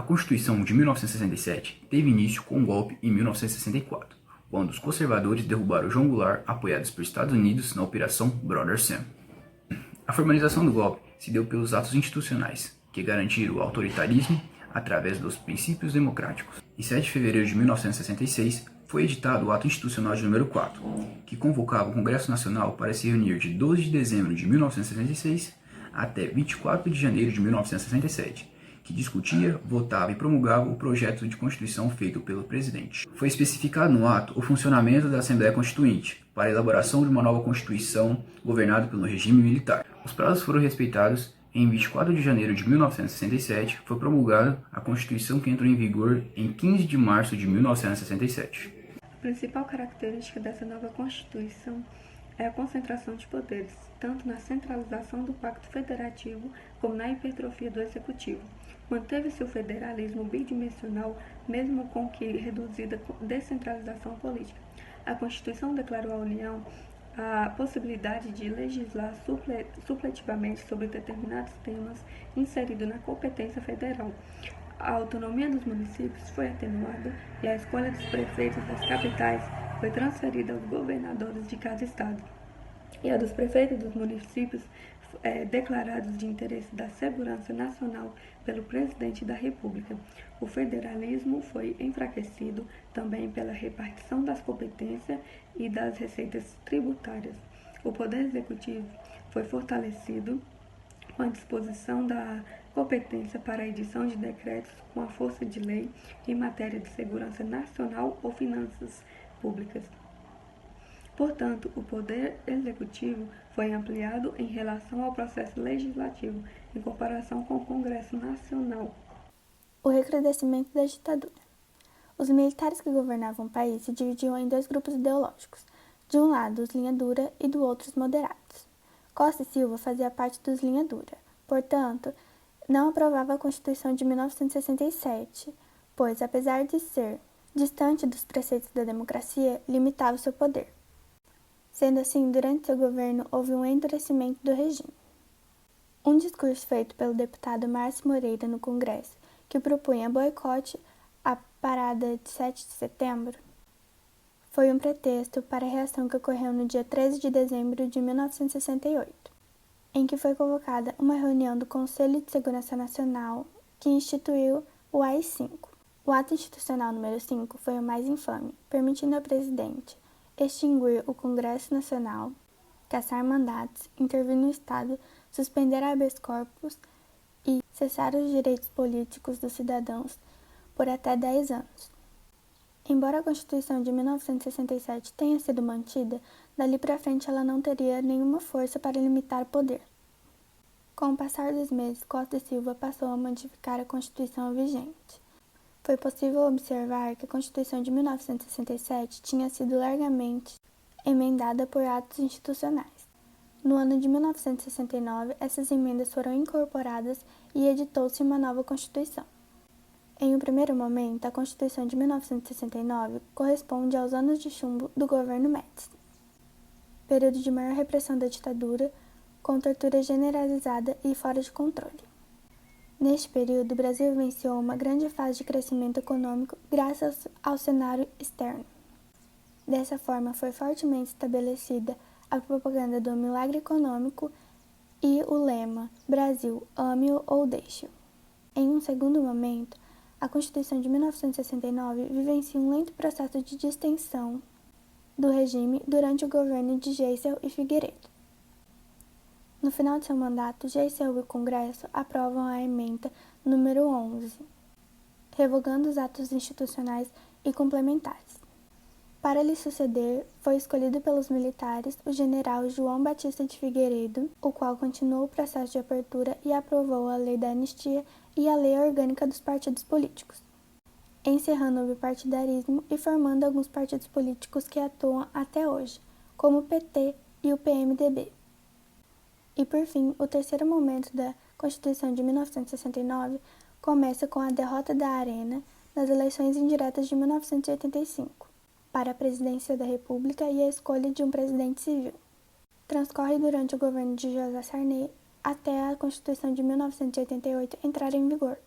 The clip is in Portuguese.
Constituição de 1967 teve início com um golpe em 1964, quando os conservadores derrubaram João Goulart, apoiados por Estados Unidos na Operação Brother Sam. A formalização do golpe se deu pelos atos institucionais, que garantiram o autoritarismo através dos princípios democráticos. Em 7 de fevereiro de 1966, foi editado o Ato Institucional de número 4, que convocava o Congresso Nacional para se reunir de 12 de dezembro de 1966 até 24 de janeiro de 1967, que discutia, votava e promulgava o projeto de Constituição feito pelo presidente. Foi especificado no ato o funcionamento da Assembleia Constituinte para a elaboração de uma nova Constituição governada pelo regime militar. Os prazos foram respeitados. Em 24 de janeiro de 1967, foi promulgada a Constituição, que entrou em vigor em 15 de março de 1967. A principal característica dessa nova Constituição é a concentração de poderes, tanto na centralização do Pacto Federativo como na hipertrofia do Executivo. Manteve-se o federalismo bidimensional, mesmo com que reduzida descentralização política. A Constituição declarou à União a possibilidade de legislar supletivamente sobre determinados temas inseridos na competência federal. A autonomia dos municípios foi atenuada e a escolha dos prefeitos das capitais foi transferida aos governadores de cada estado. E a dos prefeitos dos municípios declarados de interesse da segurança nacional pelo presidente da República. O federalismo foi enfraquecido também pela repartição das competências e das receitas tributárias. O poder executivo foi fortalecido com a disposição da competência para a edição de decretos com a força de lei em matéria de segurança nacional ou finanças públicas. Portanto, o poder executivo foi ampliado em relação ao processo legislativo, em comparação com o Congresso Nacional. O recrudescimento da ditadura. Os militares que governavam o país se dividiam em 2 grupos ideológicos, de um lado os linha dura e do outro os moderados. Costa e Silva fazia parte dos linha dura, portanto, não aprovava a Constituição de 1967, pois, apesar de ser distante dos preceitos da democracia, limitava seu poder. Sendo assim, durante seu governo houve um endurecimento do regime. Um discurso feito pelo deputado Márcio Moreira no Congresso, que propunha boicote à parada de 7 de setembro, foi um pretexto para a reação que ocorreu no dia 13 de dezembro de 1968, em que foi convocada uma reunião do Conselho de Segurança Nacional que instituiu o AI-5. O ato institucional número 5 foi o mais infame, permitindo ao presidente extinguir o Congresso Nacional, cassar mandatos, intervir no Estado, suspender habeas corpus e cessar os direitos políticos dos cidadãos por até 10 anos. Embora a Constituição de 1967 tenha sido mantida, dali para frente ela não teria nenhuma força para limitar o poder. Com o passar dos meses, Costa e Silva passou a modificar a Constituição vigente. Foi possível observar que a Constituição de 1967 tinha sido largamente emendada por atos institucionais. No ano de 1969, essas emendas foram incorporadas e editou-se uma nova Constituição. Em um primeiro momento, a Constituição de 1969 corresponde aos anos de chumbo do governo Médici, período de maior repressão da ditadura, com tortura generalizada e fora de controle. Neste período, o Brasil vivenciou uma grande fase de crescimento econômico graças ao cenário externo. Dessa forma, foi fortemente estabelecida a propaganda do milagre econômico e o lema Brasil, ame-o ou deixe-o. Em um segundo momento, a Constituição de 1969 vivencia um lento processo de distensão do regime durante o governo de Geisel e Figueiredo. No final de seu mandato, Geisel e o Congresso aprovam a ementa número 11, revogando os atos institucionais e complementares. Para lhe suceder, foi escolhido pelos militares o general João Batista de Figueiredo, o qual continuou o processo de apertura e aprovou a Lei da Anistia e a Lei Orgânica dos Partidos Políticos, encerrando o bipartidarismo e formando alguns partidos políticos que atuam até hoje, como o PT e o PMDB. E, por fim, o terceiro momento da Constituição de 1969 começa com a derrota da Arena nas eleições indiretas de 1985 para a presidência da República e a escolha de um presidente civil. Transcorre durante o governo de José Sarney até a Constituição de 1988 entrar em vigor.